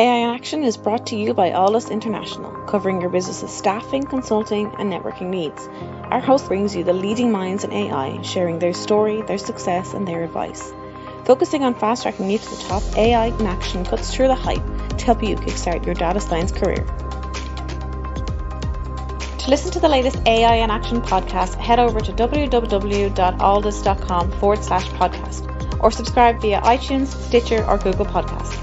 AI in Action is brought to you by Alldus International, covering your business's staffing, consulting, and networking needs. Our host brings you the leading minds in AI, sharing their story, their success, and their advice. Focusing on fast-tracking you to the top, AI in Action cuts through the hype to help you kickstart your data science career. To listen to the latest AI in Action podcast, head over to www.alldus.com/podcast or subscribe via iTunes, Stitcher, or Google Podcasts.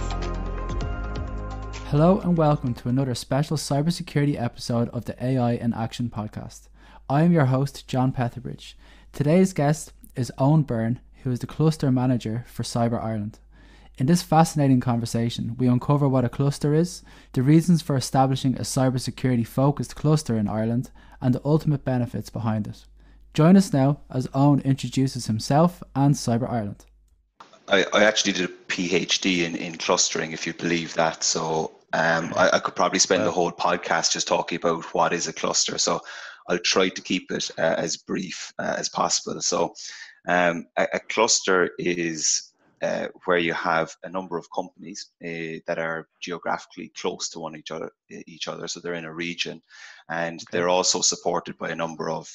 Hello and welcome to another special cybersecurity episode of the AI in Action podcast. I am your host, John Petherbridge. Today's guest is Eoin Byrne, who is the Cluster Manager for Cyber Ireland. In this fascinating conversation, we uncover what a cluster is, the reasons for establishing a cybersecurity focused cluster in Ireland, and the ultimate benefits behind it. Join us now as Eoin introduces himself and Cyber Ireland. I actually did a PhD in clustering, if you believe that. So I could probably spend the whole podcast just talking about what is a cluster. So I'll try to keep it as brief as possible. So a cluster is where you have a number of companies that are geographically close to each other. So they're in a region, and they're also supported by a number of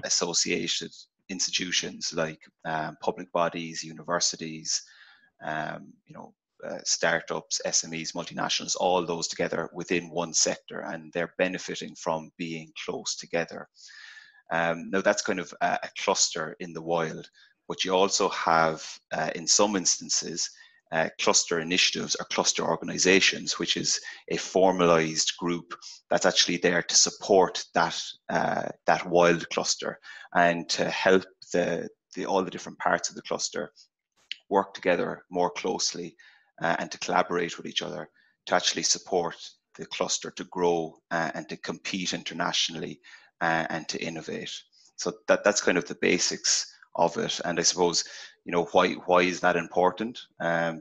associated institutions like public bodies, universities, startups, SMEs, multinationals, all those together within one sector, and they're benefiting from being close together. Now that's kind of a cluster in the wild, but you also have, in some instances, cluster initiatives or cluster organizations, which is a formalized group that's actually there to support that wild cluster and to help all the different parts of the cluster work together more closely and to collaborate with each other to actually support the cluster to grow and to compete internationally and to innovate. So that's kind of the basics of it. And I suppose, why is that important?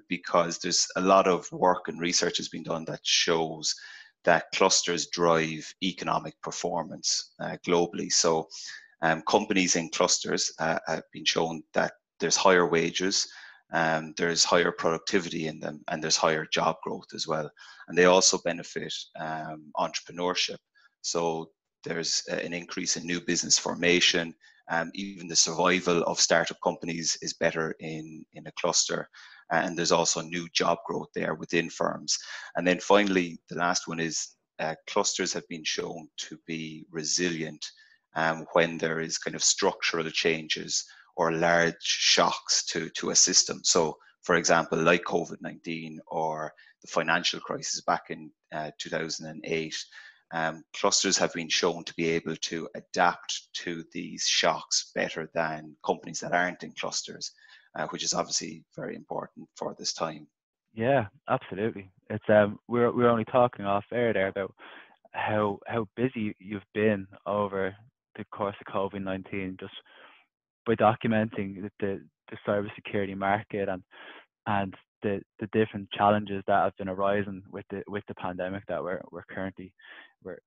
Because there's a lot of work and research has been done that shows that clusters drive economic performance globally. So companies in clusters have been shown that there's higher wages, there's higher productivity in them, and there's higher job growth as well. And they also benefit entrepreneurship. So there's an increase in new business formation. Even the survival of startup companies is better in a cluster. And there's also new job growth there within firms. And then finally, the last one is clusters have been shown to be resilient when there is kind of structural changes or large shocks to a system. So, for example, like COVID-19 or the financial crisis back in 2008, clusters have been shown to be able to adapt to these shocks better than companies that aren't in clusters, which is obviously very important for this time. Yeah, absolutely. It's we're only talking off air there about how busy you've been over the course of COVID-19, just by documenting the cybersecurity market and the different challenges that have been arising with the pandemic that we're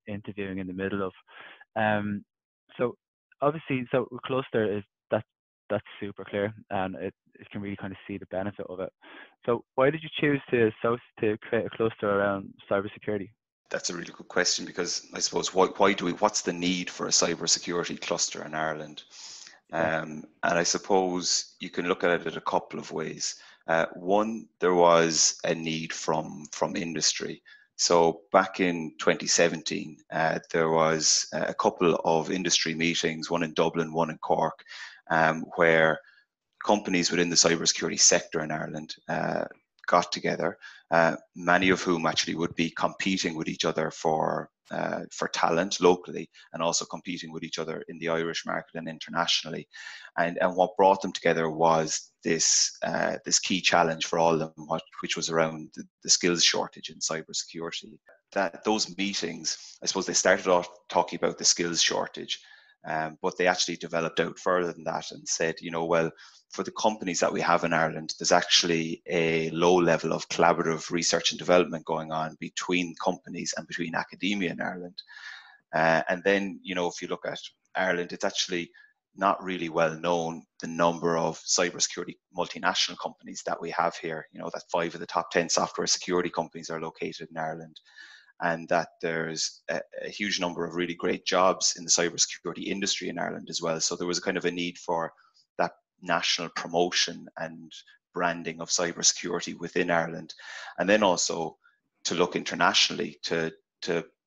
interviewing in the middle of. So obviously, cluster is that's super clear, and it can really kind of see the benefit of it. So why did you choose to create a cluster around cybersecurity? That's a really good question, because I suppose what's the need for a cybersecurity cluster in Ireland? And I suppose you can look at it a couple of ways. One, there was a need from industry. So back in 2017, there was a couple of industry meetings, one in Dublin, one in Cork, where companies within the cybersecurity sector in Ireland got together, many of whom actually would be competing with each other for talent locally, and also competing with each other in the Irish market and internationally. And what brought them together was this key challenge for all of them, which was around the skills shortage in cybersecurity. That those meetings, I suppose, they started off talking about the skills shortage, but they actually developed out further than that and said, well, for the companies that we have in Ireland, there's actually a low level of collaborative research and development going on between companies and between academia in Ireland. And then, if you look at Ireland, it's actually not really well known the number of cybersecurity multinational companies that we have here. That 5 of the top 10 software security companies are located in Ireland, and that there's a huge number of really great jobs in the cybersecurity industry in Ireland as well. So there was a kind of a need for that national promotion and branding of cybersecurity within Ireland, and then also to look internationally to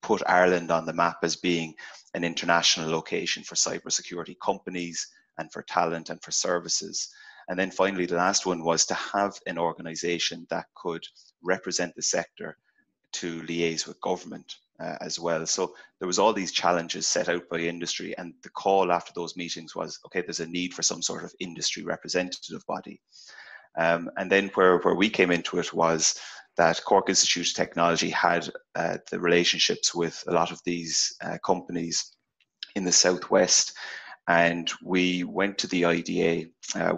put Ireland on the map as being an international location for cybersecurity companies and for talent and for services. And then finally, the last one was to have an organization that could represent the sector to liaise with government as well. So there was all these challenges set out by industry, and the call after those meetings was, okay, there's a need for some sort of industry representative body. And then where we came into it was that Cork Institute of Technology had the relationships with a lot of these companies in the southwest, and we went to the IDA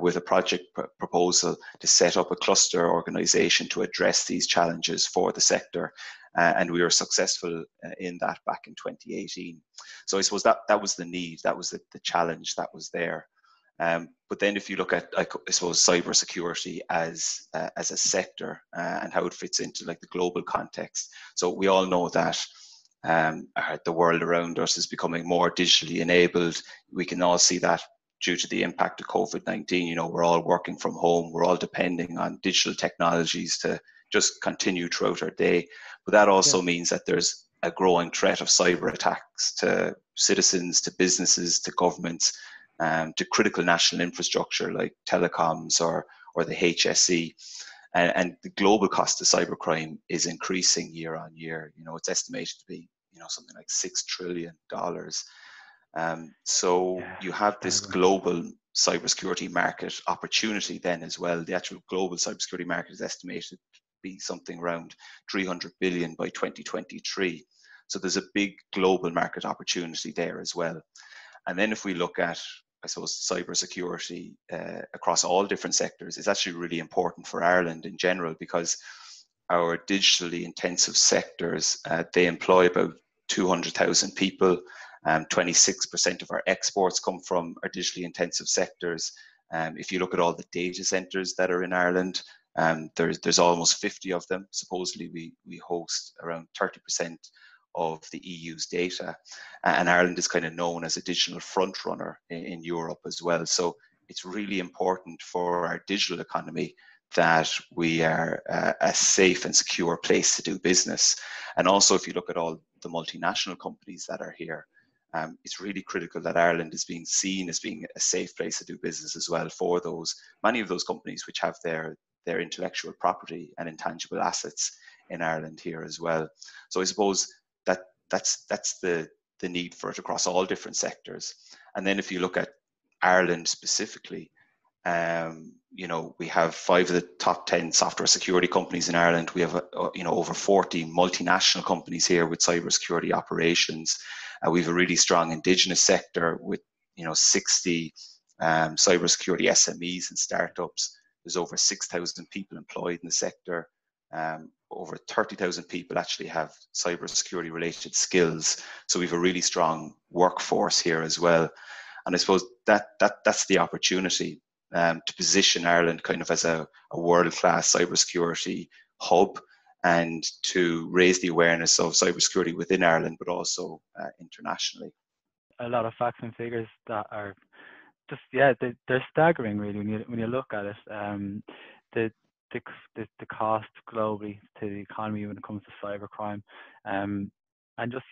with a project proposal to set up a cluster organisation to address these challenges for the sector, and we were successful in that back in 2018. So I suppose that was the need, that was the challenge that was there. But then if you look at, I suppose, cybersecurity as a sector and how it fits into like the global context. So we all know that the world around us is becoming more digitally enabled. We can all see that due to the impact of COVID-19. We're all working from home. We're all depending on digital technologies to just continue throughout our day. But that also means that there's a growing threat of cyber attacks to citizens, to businesses, to governments, to critical national infrastructure like telecoms or the HSE. And the global cost of cybercrime is increasing year on year. It's estimated to be, something like $6 trillion. So you have this global cybersecurity market opportunity then as well. The actual global cybersecurity market is estimated to be something around 300 billion by 2023. So there's a big global market opportunity there as well. And then if we look at, I suppose, cybersecurity across all different sectors, it's actually really important for Ireland in general, because our digitally intensive sectors, they employ about 200,000 people. 26% of our exports come from our digitally intensive sectors. If you look at all the data centers that are in Ireland, there's almost 50 of them. Supposedly we host around 30% of the EU's data, and Ireland is kind of known as a digital front runner in Europe as well. So it's really important for our digital economy that we are a safe and secure place to do business. And also, if you look at all the multinational companies that are here, it's really critical that Ireland is being seen as being a safe place to do business as well for many of those companies which have their intellectual property and intangible assets in Ireland here as well. So I suppose that's the need for it across all different sectors. And then if you look at Ireland specifically, we have 5 of the top 10 software security companies in Ireland. We have over 40 multinational companies here with cybersecurity operations. We have a really strong indigenous sector with 60 cybersecurity SMEs and startups. There's over 6,000 people employed in the sector. Over 30,000 people actually have cybersecurity related skills. So we have a really strong workforce here as well. And I suppose that's the opportunity to position Ireland kind of as a world-class cybersecurity hub, and to raise the awareness of cybersecurity within Ireland, but also internationally. A lot of facts and figures that are just, they're staggering really when you look at it. The cost globally to the economy when it comes to cybercrime, and just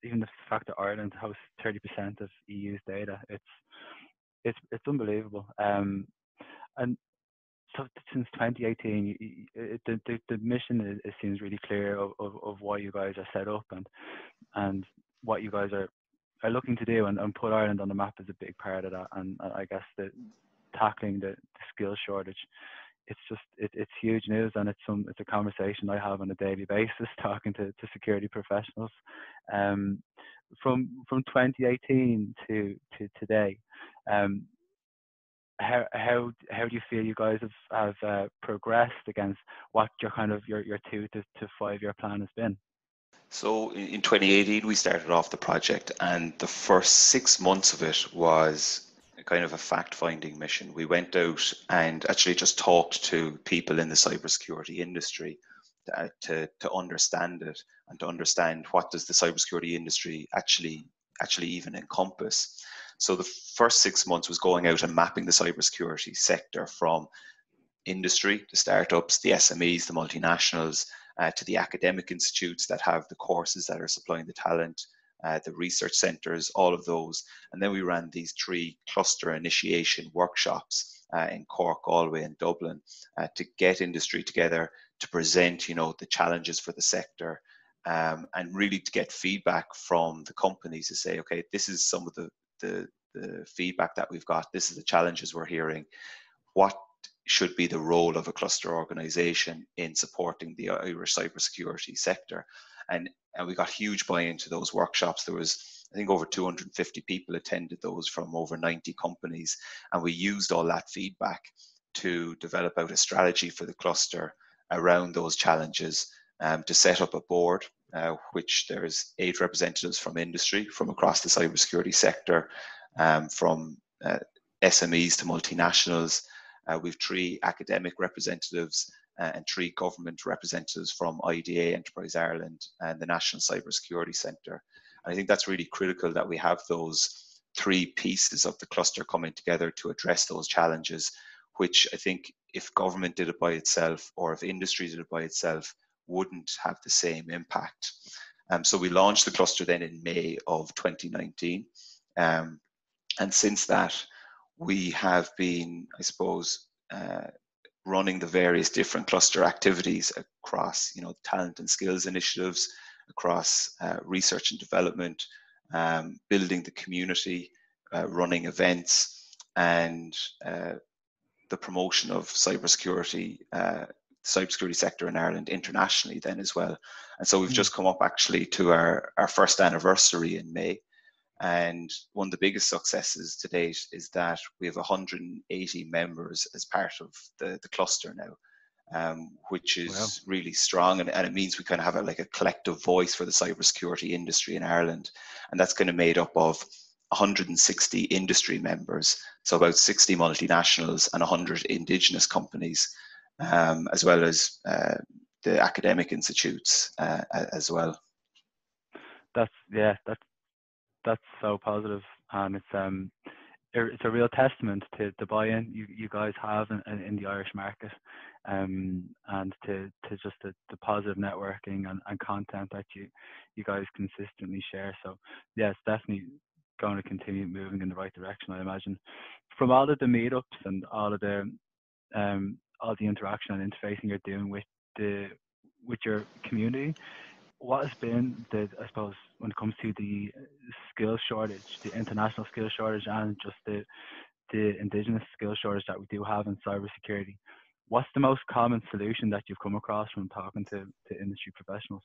even the fact that Ireland hosts 30% of EU's data, it's unbelievable. And so since 2018, the mission it seems really clear of why you guys are set up and what you guys are looking to do, and put Ireland on the map is a big part of that. And I guess that tackling the skills shortage, it's huge news, and it's a conversation I have on a daily basis talking to security professionals. From 2018 to today, how do you feel you guys have progressed against what your 2 to 5 year plan has been? So in 2018 we started off the project, and the first 6 months of it was kind of a fact-finding mission. We went out and actually just talked to people in the cybersecurity industry to understand it, and to understand what does the cybersecurity industry actually even encompass. So the first 6 months was going out and mapping the cybersecurity sector from industry, the startups, the SMEs, the multinationals, to the academic institutes that have the courses that are supplying the talent, the research centres, all of those. And then we ran these 3 cluster initiation workshops in Cork, Galway and Dublin to get industry together, to present, the challenges for the sector, and really to get feedback from the companies to say, okay, this is some of the feedback that we've got, this is the challenges we're hearing, what should be the role of a cluster organisation in supporting the Irish cybersecurity sector. And we got huge buy-in to those workshops. There was, I think, over 250 people attended those from over 90 companies. And we used all that feedback to develop out a strategy for the cluster around those challenges, to set up a board, which there's 8 representatives from industry, from across the cybersecurity sector, from SMEs to multinationals. We've 3 academic representatives and 3 government representatives from IDA, Enterprise Ireland, and the National Cybersecurity Centre. And I think that's really critical that we have those 3 pieces of the cluster coming together to address those challenges, which I think if government did it by itself, or if industry did it by itself, wouldn't have the same impact. So we launched the cluster then in May of 2019. And since that, we have been, I suppose, running the various different cluster activities across, talent and skills initiatives, across research and development, building the community, running events, and the promotion of cybersecurity sector in Ireland internationally then as well. And so we've just come up actually to our first anniversary in May. And one of the biggest successes to date is that we have 180 members as part of the cluster now, which is really strong. And it means we kind of have a collective voice for the cybersecurity industry in Ireland. And that's kind of made up of 160 industry members, so about 60 multinationals and 100 indigenous companies, as well as the academic institutes as well. That's so positive, and it's a real testament to the buy-in you guys have in the Irish market, and to just the positive networking and content that you guys consistently share. So yeah, it's definitely going to continue moving in the right direction, I imagine. From all of the meetups and all the interaction and interfacing you're doing with your community, what has been I suppose, when it comes to the skill shortage, the international skill shortage, and just the indigenous skill shortage that we do have in cybersecurity, what's the most common solution that you've come across from talking to industry professionals?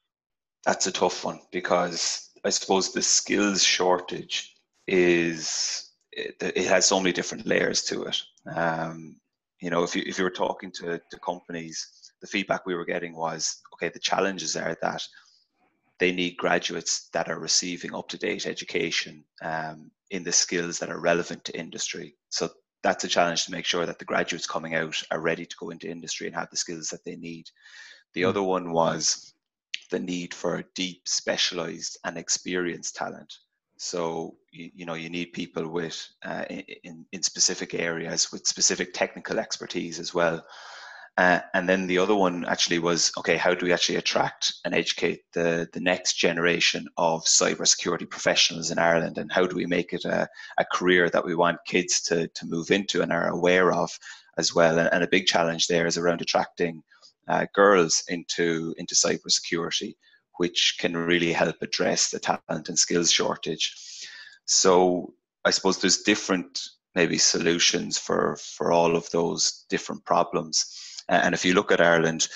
That's a tough one, because I suppose the skills shortage it has so many different layers to it. If you were talking to companies, the feedback we were getting was, okay, the challenges are that they need graduates that are receiving up-to-date education in the skills that are relevant to industry. So that's a challenge, to make sure that the graduates coming out are ready to go into industry and have the skills that they need. The other one was the need for deep, specialized and experienced talent. So, you need people with in specific areas with specific technical expertise as well. And then the other one actually was, okay, how do we actually attract and educate the next generation of cybersecurity professionals in Ireland, and how do we make it a career that we want kids to move into and are aware of as well? And a big challenge there is around attracting girls into cybersecurity, which can really help address the talent and skills shortage. So I suppose there's different maybe solutions for all of those different problems. And if you look at Ireland,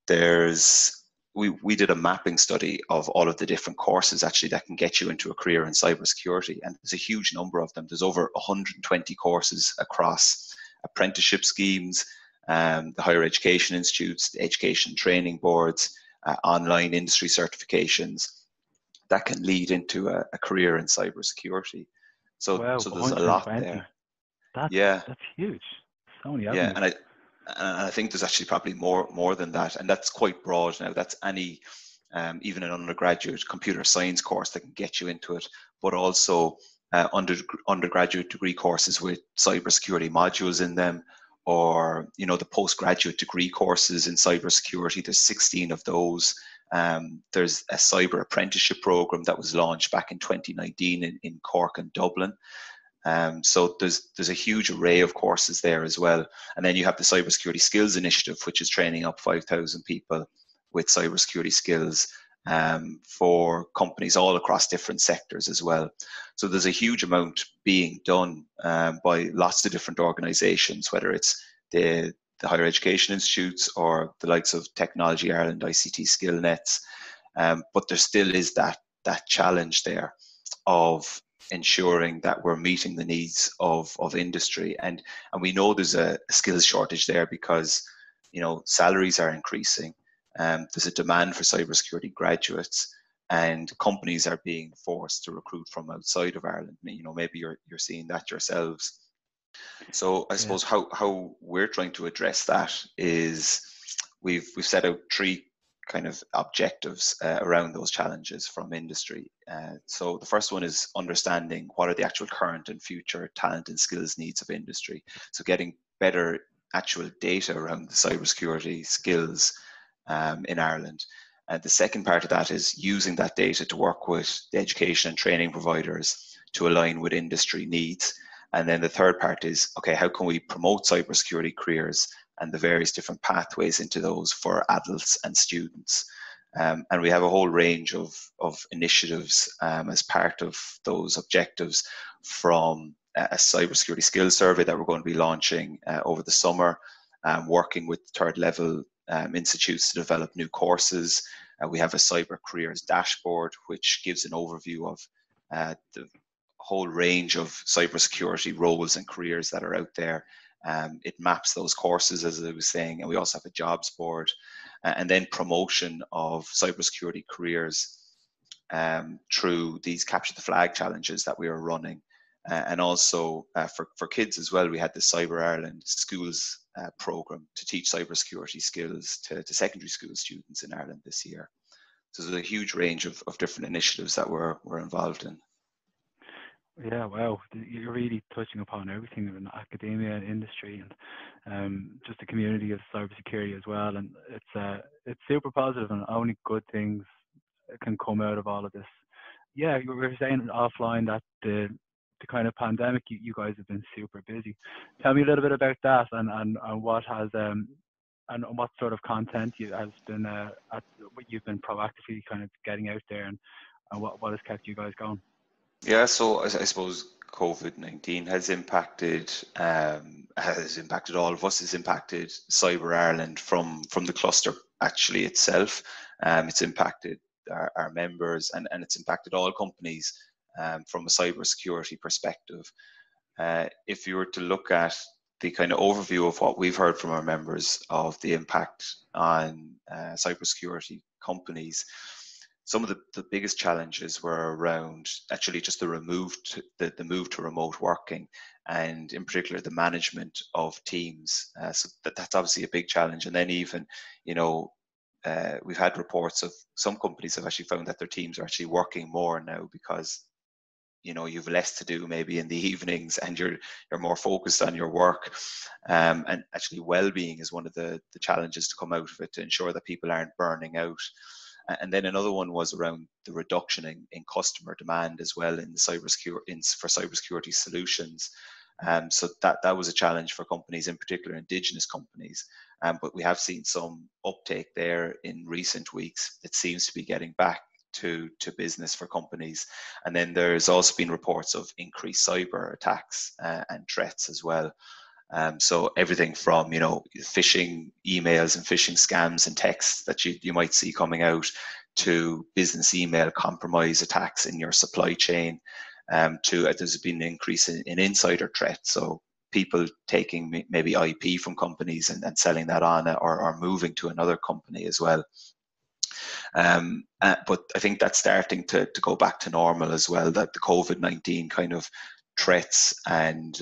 we did a mapping study of all of the different courses actually that can get you into a career in cybersecurity, and there's a huge number of them. There's over 120 courses across apprenticeship schemes, the higher education institutes, the education training boards, online industry certifications that can lead into a career in cybersecurity. So there's a lot there. Yeah, That's huge. So many yeah, avenues. and I think there's actually probably more than that, and that's quite broad now. That's any even an undergraduate computer science course that can get you into it, but also undergraduate degree courses with cybersecurity modules in them, or the postgraduate degree courses in cybersecurity. There's 16 of those. There's a cyber apprenticeship program that was launched back in 2019 in Cork and Dublin. So there's a huge array of courses there as well. And then you have the Cybersecurity Skills Initiative, which is training up 5,000 people with cybersecurity skills for companies all across different sectors as well. So there's a huge amount being done by lots of different organisations, whether it's the higher education institutes or the likes of Technology Ireland, ICT Skill Nets. But there still is that challenge there of ensuring that we're meeting the needs of industry, and we know there's a skills shortage there because salaries are increasing. There's a demand for cybersecurity graduates, and companies are being forced to recruit from outside of Ireland. Maybe you're seeing that yourselves. So I Yeah. suppose how we're trying to address that is we've set out three kind of objectives around those challenges from industry. So the first one is understanding what are the actual current and future talent and skills needs of industry. So getting better actual data around the cybersecurity skills in Ireland. And the second part of that is using that data to work with the education and training providers to align with industry needs. And then the third part is, okay, how can we promote cybersecurity careers and the various different pathways into those for adults and students? And we have a whole range of initiatives as part of those objectives, from a cybersecurity skills survey that we're going to be launching over the summer, working with third level institutes to develop new courses. We have a cyber careers dashboard, which gives an overview of the whole range of cybersecurity roles and careers that are out there. It maps those courses, as I was saying, and we also have a jobs board, and then promotion of cybersecurity careers through these capture the flag challenges that we are running. And also for kids as well, we had the Cyber Ireland schools program to teach cybersecurity skills to secondary school students in Ireland this year. So there's a huge range of different initiatives that we're involved in. Yeah, wow. You're really touching upon everything in academia and industry, and just the community of cybersecurity as well. And it's super positive, and only good things can come out of all of this. Yeah, you were saying offline that the kind of pandemic, you guys have been super busy. Tell me a little bit about that, and what has and what sort of content has been what you've been proactively kind of getting out there, and what has kept you guys going. Yeah, so I suppose COVID-19 has impacted all of us. Has impacted Cyber Ireland from the cluster actually itself. It's impacted our members, and it's impacted all companies from a cybersecurity perspective. If you were to look at the kind of overview of what we've heard from our members of the impact on cybersecurity companies, some of the biggest challenges were around actually just the move to remote working, and in particular the management of teams. So that's obviously a big challenge. And then even, we've had reports of some companies have actually found that their teams are actually working more now because you've less to do maybe in the evenings, and you're more focused on your work. And actually well-being is one of the challenges to come out of it, to ensure that people aren't burning out. And then another one was around the reduction in customer demand as well in the for cybersecurity solutions. So that was a challenge for companies, in particular Indigenous companies. But we have seen some uptake there in recent weeks. It seems to be getting back to business for companies. And then there's also been reports of increased cyber attacks and threats as well. So everything from phishing emails and phishing scams and texts that you might see coming out, to business email compromise attacks in your supply chain, to there's been an increase in insider threats. So people taking maybe IP from companies and selling that on, or moving to another company as well. But I think that's starting to go back to normal as well, that the COVID-19 kind of threats and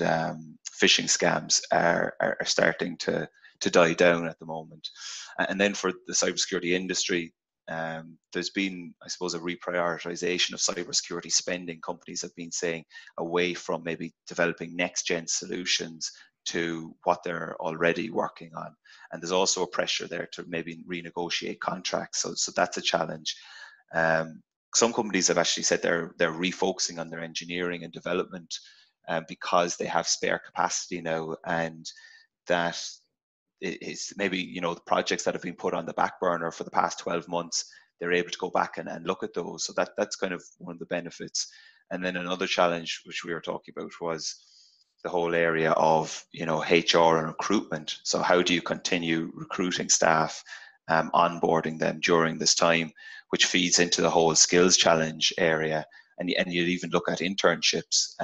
phishing scams are starting to die down at the moment. And then for the cybersecurity industry, there's been, I suppose, a reprioritization of cybersecurity spending. Companies have been saying away from maybe developing next-gen solutions to what they're already working on. And there's also a pressure there to maybe renegotiate contracts. So that's a challenge. Some companies have actually said they're refocusing on their engineering and development because they have spare capacity now, and that is maybe, you know, the projects that have been put on the back burner for the past 12 months, they're able to go back and look at those. So that's kind of one of the benefits. And then another challenge which we were talking about was the whole area of, you know, HR and recruitment. So how do you continue recruiting staff, onboarding them during this time, which feeds into the whole skills challenge area. And you'd even look at internships,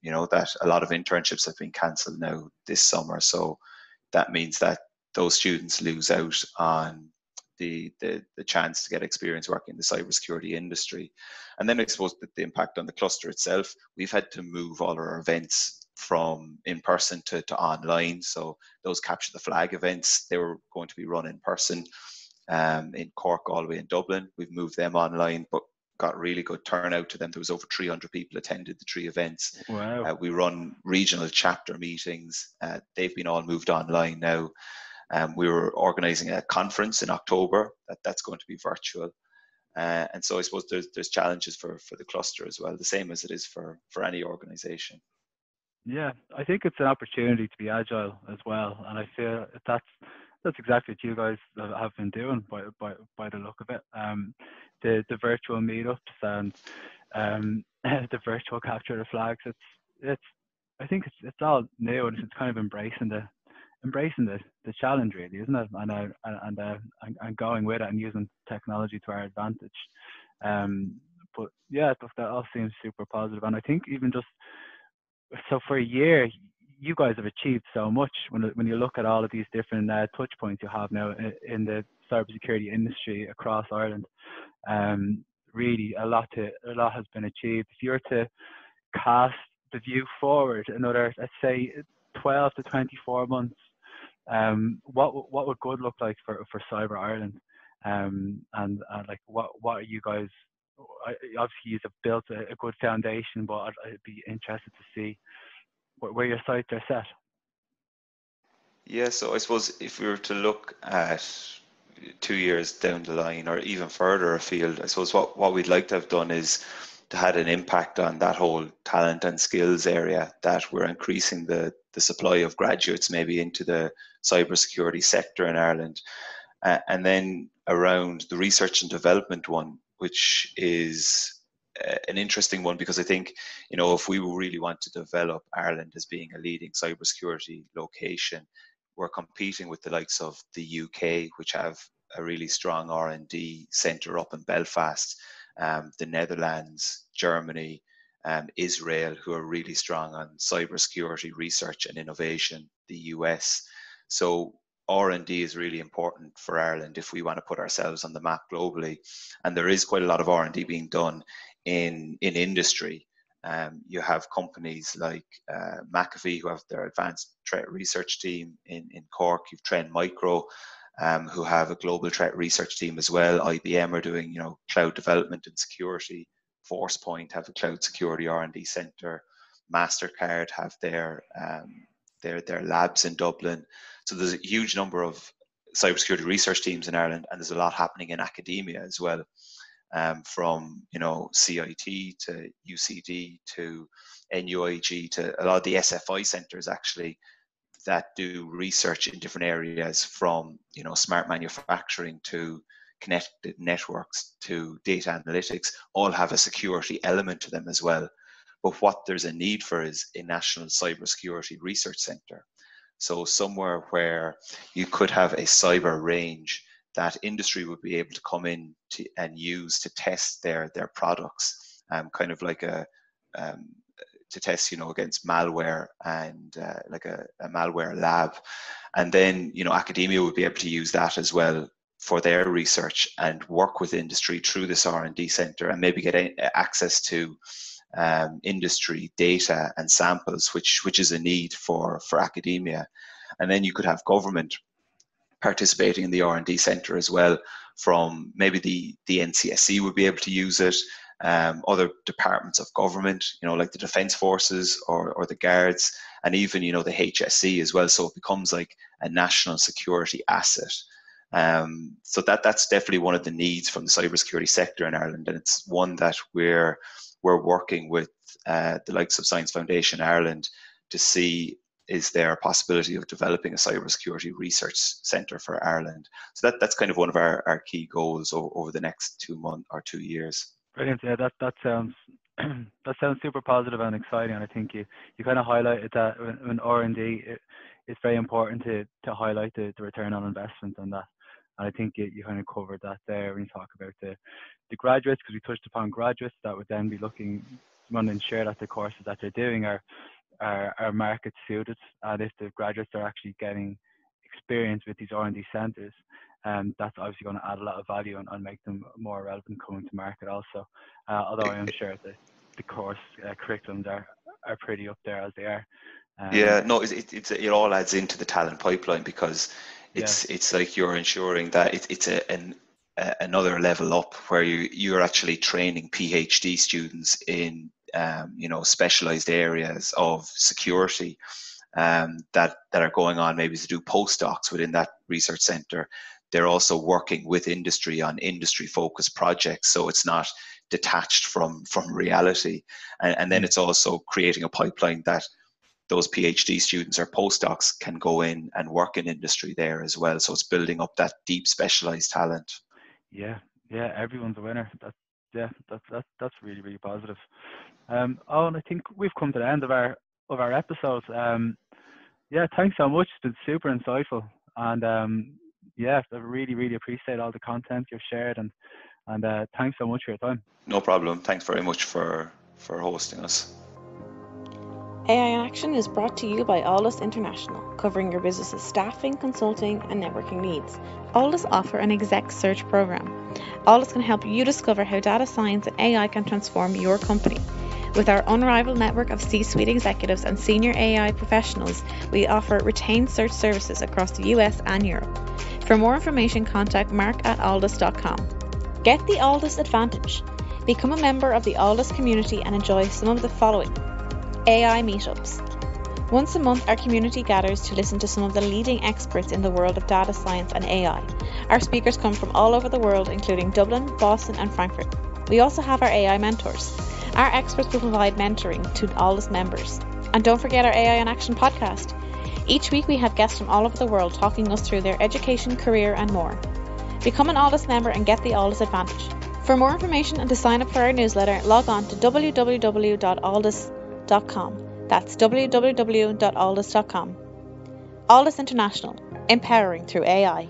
you know, that a lot of internships have been cancelled now this summer. So that means that those students lose out on the chance to get experience working in the cybersecurity industry. And then I suppose that the impact on the cluster itself, we've had to move all our events from in person to online. So those capture the flag events, they were going to be run in person in Cork all the way in Dublin. We've moved them online, but got really good turnout to them. There was over 300 people attended the 3 events. Wow. We run regional chapter meetings. They've been all moved online now. We were organising a conference in October. That's going to be virtual. And so I suppose there's challenges for the cluster as well, the same as it is for any organisation. Yeah, I think it's an opportunity to be agile as well, and I feel that's exactly what you guys have been doing by the look of it. The virtual meetups and the virtual capture of the flags. It's I think it's all new, and it's kind of embracing the challenge, really, isn't it? And going with it and using technology to our advantage. But yeah, that all seems super positive, and I think even just so for a year, you guys have achieved so much when you look at all of these different touch points you have now in the cybersecurity industry across Ireland. Really, a lot has been achieved. If you were to cast the view forward another, let's say, 12 to 24 months, what would good look like for Cyber Ireland? And like what are you guys? Obviously, you have built a good foundation, but I'd be interested to see where your sights are set. Yeah, so I suppose if we were to look at 2 years down the line or even further afield, I suppose what we'd like to have done is to had an impact on that whole talent and skills area, that we're increasing the supply of graduates maybe into the cybersecurity sector in Ireland. And then around the research and development one, which is an interesting one, because I think, you know, if we really want to develop Ireland as being a leading cybersecurity location, we're competing with the likes of the UK, which have a really strong R&D centre up in Belfast, the Netherlands, Germany, Israel, who are really strong on cybersecurity research and innovation, the US. So R&D is really important for Ireland if we want to put ourselves on the map globally. And there is quite a lot of R&D being done in industry. You have companies like McAfee, who have their advanced threat research team in Cork. You've Trend Micro, who have a global threat research team as well. IBM are doing, you know, cloud development and security. ForcePoint have a cloud security R&D center. MasterCard have their labs in Dublin. So there's a huge number of cybersecurity research teams in Ireland, and there's a lot happening in academia as well. From, you know, CIT to UCD to NUIG to a lot of the SFI centres actually that do research in different areas, from, you know, smart manufacturing to connected networks to data analytics, all have a security element to them as well. But what there's a need for is a national cybersecurity research centre. So somewhere where you could have a cyber range that industry would be able to come in and use to test their products, kind of like to test, you know, against malware, and like a malware lab. And then, you know, academia would be able to use that as well for their research and work with industry through this R&D centre, and maybe get access to industry data and samples, which is a need for academia. And then you could have government participating in the R&D centre as well. From maybe the NCSC would be able to use it, other departments of government, like the Defence Forces or the Guards, and even, the HSE as well. So it becomes like a national security asset. So that's definitely one of the needs from the cybersecurity sector in Ireland, and it's one that we're working with the likes of Science Foundation Ireland to see, is there a possibility of developing a cybersecurity research centre for Ireland? So that's kind of one of our key goals over the next 2 months or 2 years. Brilliant. Yeah, that sounds that sounds super positive and exciting. And I think you kind of highlighted that in R&D, it's very important to highlight the return on investment on that. And I think you kind of covered that there when you talk about the graduates, because we touched upon graduates that would then be want to ensure that the courses that they're doing are market suited, and if the graduates are actually getting experience with these R&D centres, that's obviously going to add a lot of value and make them more relevant coming to market also. Although I am sure that the course curriculums are pretty up there as they are. Yeah, no, it all adds into the talent pipeline, because it's like you're ensuring that it's another level up where you're actually training PhD students in specialized areas of security that are going on maybe to do postdocs within that research center. They're also working with industry on industry focused projects, so it's not detached from reality. And then it's also creating a pipeline that those PhD students or postdocs can go in and work in industry there as well. So it's building up that deep specialized talent. Yeah, everyone's a winner. That's really, really positive. And I think we've come to the end of our episode. Thanks so much. It's been super insightful, and I really, really appreciate all the content you've shared, and thanks so much for your time. No problem. Thanks very much for hosting us. AI in Action is brought to you by Alldus International, covering your business's staffing, consulting, and networking needs. Alldus offer an exec search program. Alldus can help you discover how data science and AI can transform your company. With our unrivaled network of C-suite executives and senior AI professionals, we offer retained search services across the US and Europe. For more information, contact mark@alldus.com. Get the Alldus advantage. Become a member of the Alldus community and enjoy some of the following: AI meetups. Once a month, our community gathers to listen to some of the leading experts in the world of data science and AI. Our speakers come from all over the world, including Dublin, Boston, and Frankfurt. We also have our AI mentors. Our experts will provide mentoring to Alldus members. And don't forget our AI in Action podcast. Each week we have guests from all over the world talking us through their education, career, and more. Become an Alldus member and get the Alldus advantage. For more information and to sign up for our newsletter, log on to www.alldus.com. That's www.alldus.com. Alldus International, empowering through AI.